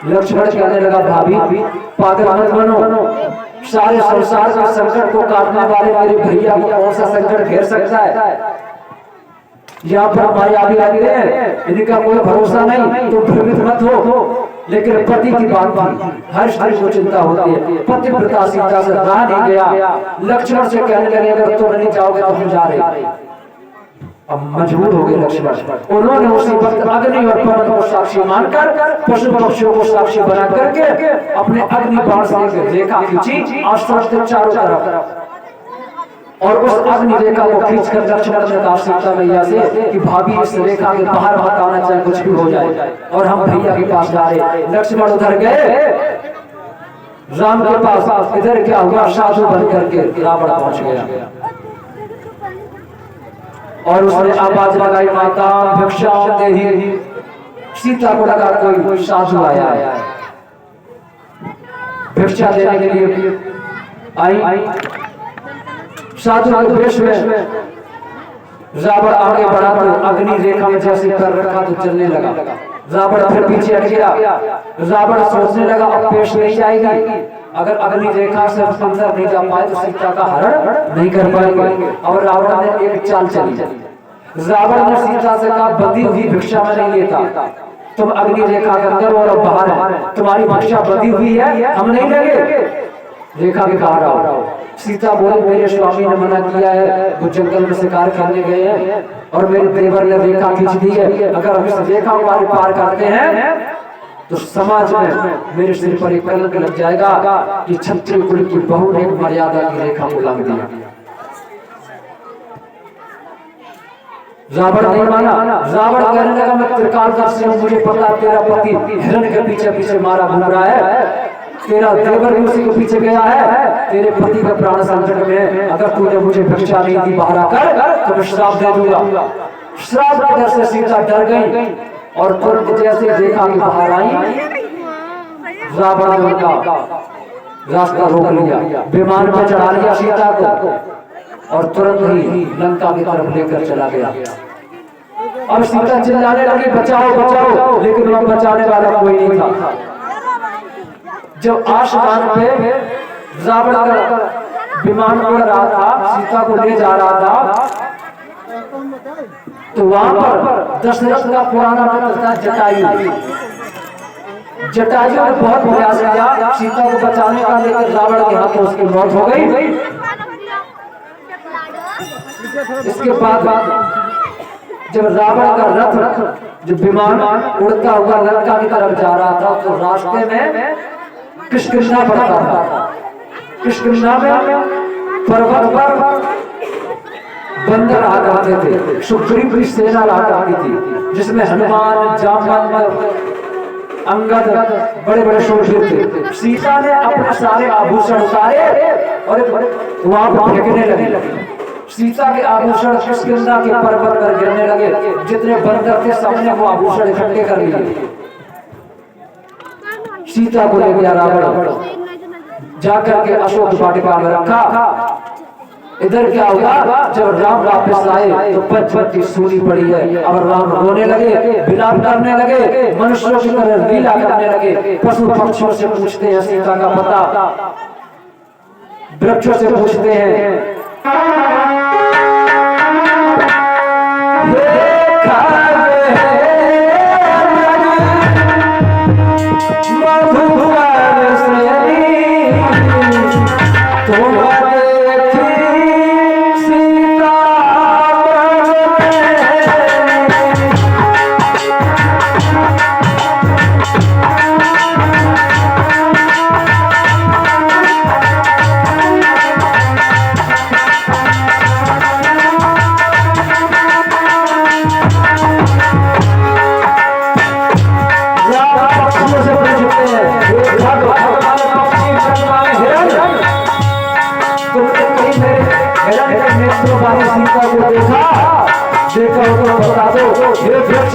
लक्ष्मण कहने लगा भाभी पागल मत बनो, सारे संसार के संकट को काटने वाले मेरे भैया को कौन सा संकट घेर सकता है। यहाँ पर हमारी आदि आते हैं, इनका कोई भरोसा नहीं, तो भ्रमित मत हो। लेकिन पति की बात थी, हर स्त्री को चिंता होती है। पतिव्रता सीता से रहा नहीं गया, लक्ष्मण से कहने लगे अगर तुम नहीं जाओगे तो हम जा रहे। अब मजबूर हो गए लक्ष्मण। उन्होंने उसी वक्त अग्नि और पवन को साक्षी मानकर पशु पक्षियों को साक्षी बना करके अपने अग्नि बाण से रेखा खींची आसपास के चारों तरफ, और उस अग्नि रेखा को खींचकर लक्ष्मण ने कहा सीता मैया से कि भाभी इस रेखा के बाहर मत आना, चाहे कुछ भी हो जाए, और हम भैया के पास जा रहे। लक्ष्मण उधर गए राम के पास। इधर क्या हुआ, साधु बन करके रावण पहुंच गया और उसने आवाज लगाई माता भिक्षा देहि। सीता को लगा कोई साधु आया है, भिक्षा देने के लिए आई। साधु के वेश में रावण आगे बढ़ा तो अग्नि रेखा में जैसे कर रखा तो चलने लगा। रावण फिर पीछे हट गया। रावण सोचने लगा अब पेश नहीं जाएगी, अगर अग्नि रेखा से अंदर नहीं जा पाए तो सीता का हरण नहीं कर पाएंगे। और रावण ने एक चाल चली। रावण ने सीता से कहा बंदी हुई भिक्षा में नहीं लेता, तुम अग्नि रेखा के अंदर और बाहर है, तुम्हारी भिक्षा बंधी हुई है, हम नहीं लेंगे, रेखा के बाहर आओ। सीता बोले मेरे स्वामी ने मना किया है, वो जंगल में शिकार करने गए हैं और मेरे देवर ने रेखा खींच दी है, अगर हम इस रेखा को पार करते हैं तो समाज में मेरे सिर पर एक कलंक लग जाएगा कि क्षत्रिय कुल की बहू ने मर्यादा की रेखा को उल्लंघ दिया। रावण नहीं माना। रावण कहने लगा मैं त्रिकालदर्शी हूं, मुझे पता तेरा पति हिरण के पीछे पीछे मारा घूम रहा है, तेरा देवर भी उसी के पीछे गया है, तेरे पति का प्राण संकट में, अगर तूने मुझे भिक्षा नहीं दी बाहर आकर तो मैं श्राप दे दूंगा। श्राप की डर से सीता डर गई और तुरंत जैसे रेखा के बाहर आई, रावण ने उनका रास्ता रोक लिया, विमान पर चढ़ा लिया सीता को और तुरंत ही लंका की तरफ लेकर चला गया। अब सीता चिल्लाने लगी बचाओ बचाओ, लेकिन वह बचाने वाला कोई नहीं था। जब आसमान पे रावण का विमान उड़ रहा था, सीता को ले जा रहा था, तो वहां पर दशरथ का पुराना मित्र था जटायु। जटायु ने बहुत प्रयास किया सीता को बचाने का, लेकिन रावण के हाथों उसकी मौत हो गई। इसके बाद जब रावण का रथ जो विमान उड़ता हुआ लंका की तरफ जा रहा था, तो रास्ते में किष्किंधा पड़ता था। किष्किंधा में पर्वत पर बंदर आ करते थे, सुग्रीव की सेना आ करती थी, जिसमें हनुमान जामवंत अंगद बड़े बड़े शूरवीर थे। सीता ने अपने सारे आभूषण उतारे और वहां पर फेंकने लगे। सीता के आभूषण किष्किंधा के पर्वत पर गिरने लगे, जितने बंदर थे सबने वो आभूषण इकट्ठे कर लिए। सीता को ले गया रावण, जाकर के अशोक वाटिका में रखा। इधर क्या हुआ, जब राम वापस आए तो पचपन की सूली पड़ी है। अब राम रोने लगे, विलाप करने लगे, मनुष्यों की तरह लीला करने लगे। पशु पक्षियों से पूछते हैं सीता का पता, वृक्षों से पूछते हैं, देखा तो बता दो ये वृक्ष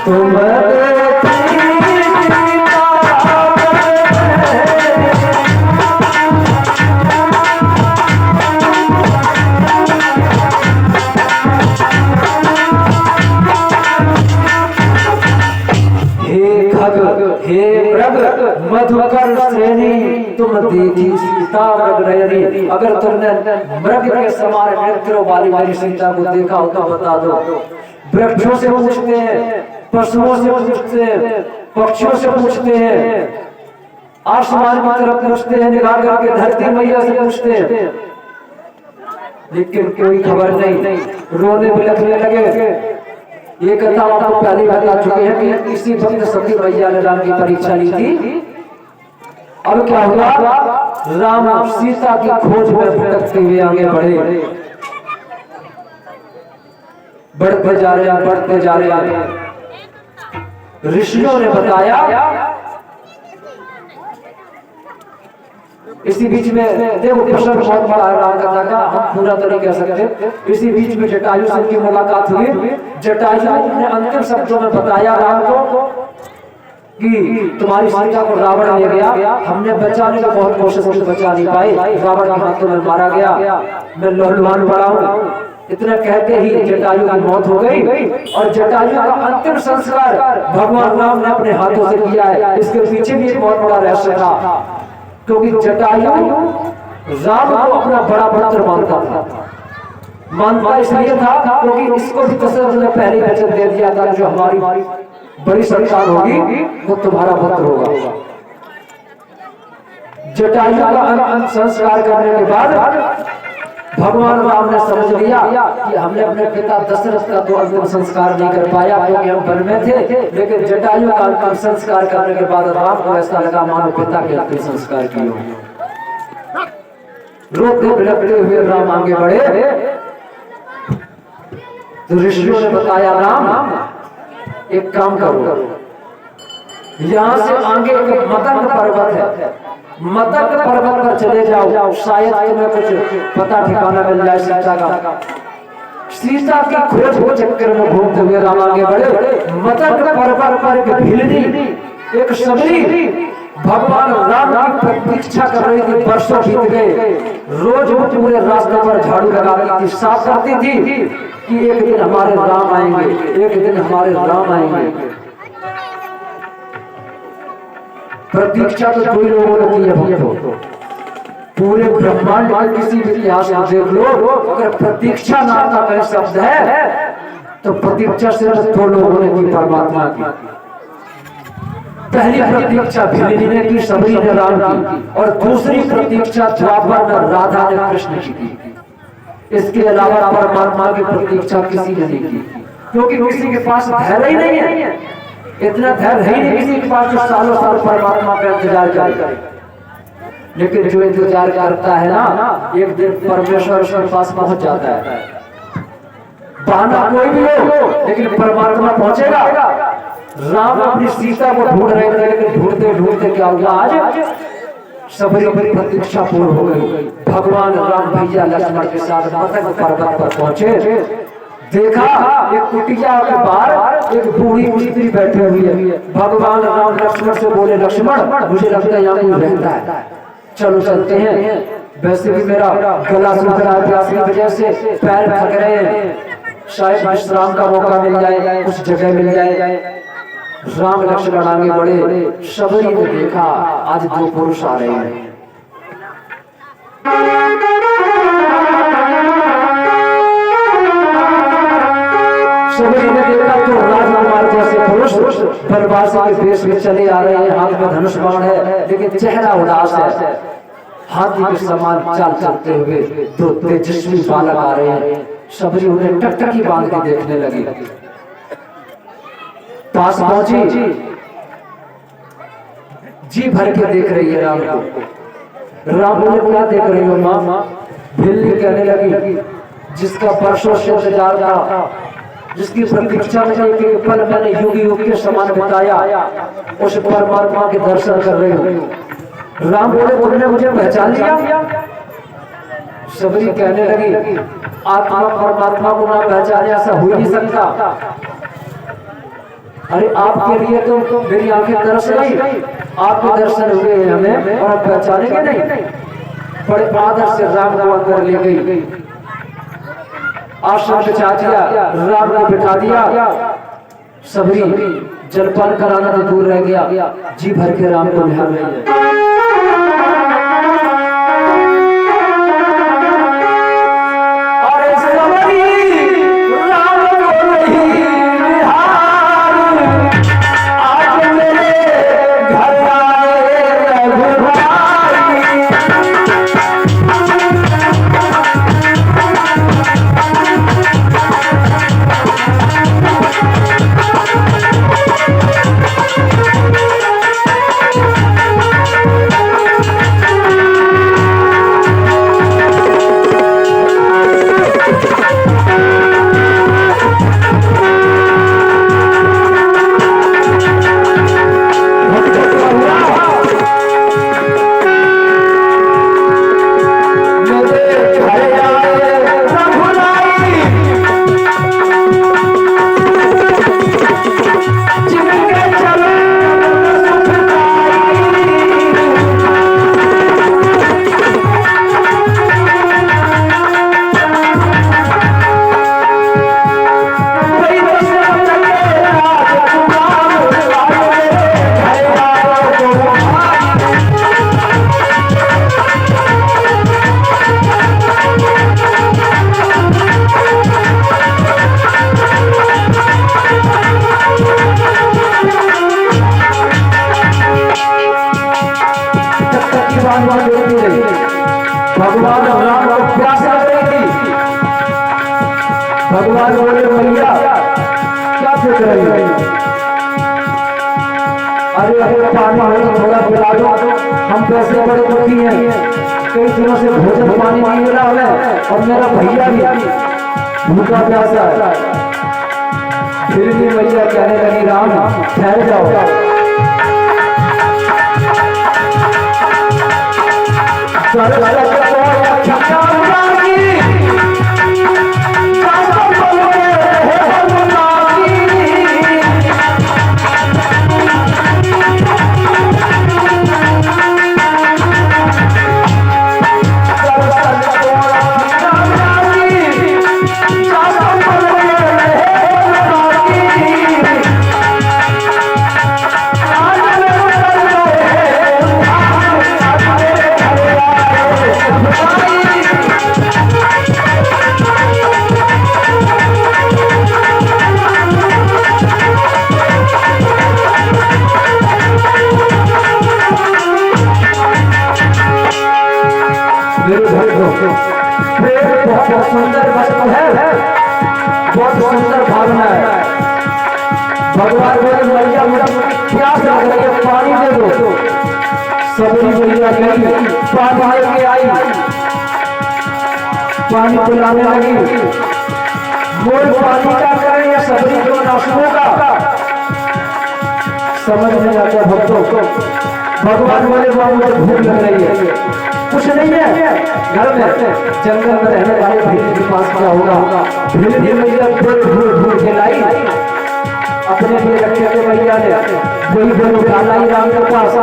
तुम खग हे मृग मधुकर श्रेणी तुम देखी सीता मृग नयनी। अगर तुमने मृग के समान नेत्रों वाली मेरी सीता को देखा हो तो बता दो। वृक्षों से पूछते हैं, पशुओं से पूछते हैं, पक्षियों से पूछते हैं, आसमान की तरफ पूछते हैं, निगाह करके धरती मैया से पूछते हैं, लेकिन कोई खबर नहीं। रोने बिलखने लगे। ये कथा आपको पहले बता चुके हैं कि इसी वक्त सती मैया ने राम की परीक्षा ली थी। अब क्या हुआ, राम सीता की खोज में भटकते हुए आगे बढ़े, बढ़ते जा रहे हैं, बढ़ते जा रहे हैं। ऋषियों ने बताया, इसी बीच में देखो प्रसंग बहुत बड़ा है राम कथा का, हम पूरा तो नहीं कह सकते। इसी बीच में जटायु से उनकी मुलाकात हुई। जटायु ने अंतिम शब्दों में बताया राम को कि तुम्हारी सीता को रावण ले गया, हमने बचाने की बहुत कोशिश की, बचा नहीं पाए, रावण के हाथों में मारा गया, मैं लहलहान पड़ा हूँ। इतना कहते ही जटायु की मौत हो गई। और जटायु का अंतिम संस्कार भगवान राम ने अपने हाथों से किया है। इसके पीछे भी एक बहुत बड़ा रहस्य था, क्योंकि जटायु राम को अपना बड़ा पुत्र मानता इसलिए था क्योंकि इसको भी दशरथ ने पहले वचन दे दिया था, जो हमारी बड़ी संतान होगी वो तुम्हारा पुत्र होगा। जटायु का संस्कार करने के बाद भगवान राम ने समझ लिया कि हमने अपने पिता दशरथ का तो अंतिम संस्कार नहीं कर पाया क्योंकि हम वन में थे, लेकिन जटायु का अंतिम संस्कार करने के बाद राम को ऐसा लगा मानो पिता के अंतिम संस्कार किए। रोते बिलखते हुए राम आगे बढ़े तो ऋषियों ने बताया, राम एक काम करो, यहाँ से आगे एक मतंग पर्वत है, मतंग पर्वत पर चले जाओ, शायद तुम्हें कुछ पता ठिकाना मिल जाए सीता का। सीता की खोज हो चक्कर में घूमते हुए राम आगे बढ़े। मतंग पर्वत पर एक भिलनी, एक सबरी भगवान राम की प्रतीक्षा कर रही थी। वर्षों बीत गए, रोज वो पूरे रास्ते पर झाड़ू लगाती थी, साफ करती थी कि एक दिन हमारे राम आएंगे, एक दिन हमारे राम आएंगे। प्रतीक्षा तो कोई लोगों ने की है भक्तों, पूरे ब्रह्मांड में किसी भी इतिहास में देख लो, अगर प्रतीक्षा नाम का कोई शब्द है तो प्रतीक्षा सिर्फ दो लोगों ने की, परमात्मा की। पहली प्रतीक्षा भिलनी ने की, सबरी ने राम की, और दूसरी प्रतीक्षा द्वापर में राधा ने कृष्ण की थी। इसके अलावा परमात्मा की प्रतीक्षा किसी ने नहीं की, क्योंकि किसी के पास धैर्य ही नहीं है, इतना धैर्य है नहीं किसी के पास जो सालों साल परमात्मा का इंतजार करे। लेकिन जो इंतजार करता है ना, एक दिन परमेश्वर उसके पास पहुंच जाता है। बहाना कोई भी हो, लेकिन परमात्मा पहुंचेगा। राम अपनी सीता को ढूंढ रहे थे, लेकिन ढूंढते ढूंढते क्या हुआ, आज सबरी प्रतीक्षा पूर्ण हो गई। भगवान राम भैया लक्ष्मण के साथ मतंग पर्वत पर पहुंचे। देखा एक कुटिया के बाहर एक बूढ़ी स्त्री बैठी हुई है। भगवान राम लक्ष्मण से बोले, लक्ष्मण मुझे लगता है यहाँ कोई रहता है, चलो चलते हैं। वैसे भी मेरा गला सूख रहा है, प्यास की वजह से पैर थक रहे हैं, शायद विश्राम का मौका मिल जाए, कुछ जगह मिल जाए। राम लक्ष्मण आगे बढ़े। सबरी ने देखा आज दो पुरुष आ रहे हैं। सबरी ने देखा तो राजकुमार जैसे पुरुष बनवासी के वेश में चले आ रहे हैं, हाथ में धनुष बाण है, लेकिन चेहरा उदास है। हाथी के समान चाल चलते हुए दो तेजस्वी बालक आ रहे हैं। सबरी उन्हें टकटकी बांध के देखने लगी। पास पहुंची, जी भर के देख रही है राम को। राम बोले, क्या देख रही हो मां? भिलनी कहने लगी, जिसका वर्षों से इंतजार था, जिसकी प्रतीक्षा में एक पल मैंने युग युग के समान बिताया, उस परमात्मा के दर्शन कर रही हूँ। राम बोले, तुमने मुझे पहचान लिया? सबरी कहने लगी, आत्मा परमात्मा को ना पहचाने ऐसा हो नहीं सकता। अरे आपके लिए तो मेरी आंखें तरस गई, आपके दर्शन हुए हैं हमें और आप पहचानेंगे नहीं। बड़े आदर से राम को अंदर ले गई, आश्रम बिछा दिया, राम को बिठा दिया। सबरी जलपान कराना तो दूर रह गया, जी भर के राम को ध्यान नहीं है। भगवान राम को प्यास लग रही थी। भगवान बोले भैया क्या फेंक रही है? अरे अरे पानी हमें थोड़ा पिला दो, हम पैसे बड़े दुखी हैं, कई दिनों से भोजन पानी नहीं मिला हमें, और मेरा भैया भी भूखा प्यासा है। फिर भी भैया कहने लगी राम ठहर जाओ, बहुत सुंदर वस्तु है, बहुत सुंदर भावना है। भगवान बोले मैया मुझे प्यास लग रही है, पानी दे दो। सबरी मैया गई, पानी लेके आई, पानी पिलाने लगी। बोल पानी का करें या सबरी को नौशों का, समझ नहीं आता भक्तों को। भगवान बोले मुझे भूख लग रही है, कुछ नहीं है घर में, जंगल में रहने वाले भीड़ के पास क्या होगा? भीड़ भी मैया ढूंढ के लाई, अपने लिए रखे थे मैया ने, वही बोल उठा लाई राम के पास।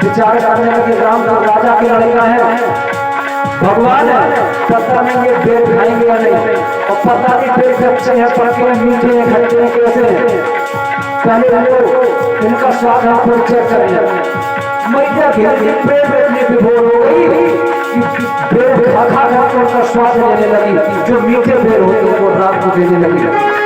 विचार करने लगे राम तो राजा की लड़का है, भगवान है, पता नहीं ये पेड़ खाएंगे या नहीं, और पता नहीं पेड़ कच्चे हैं पके मीठे हैं खट्टे हैं कैसे। पहले हमको इनका स्वाद आपको चेक करें। मैया पेड़ इतनी विभोर हो गई कि पेड़ खा खा कर स्वाद लेने लगी, जो मीठे पेड़ होते हैं वो राम को देने लगी।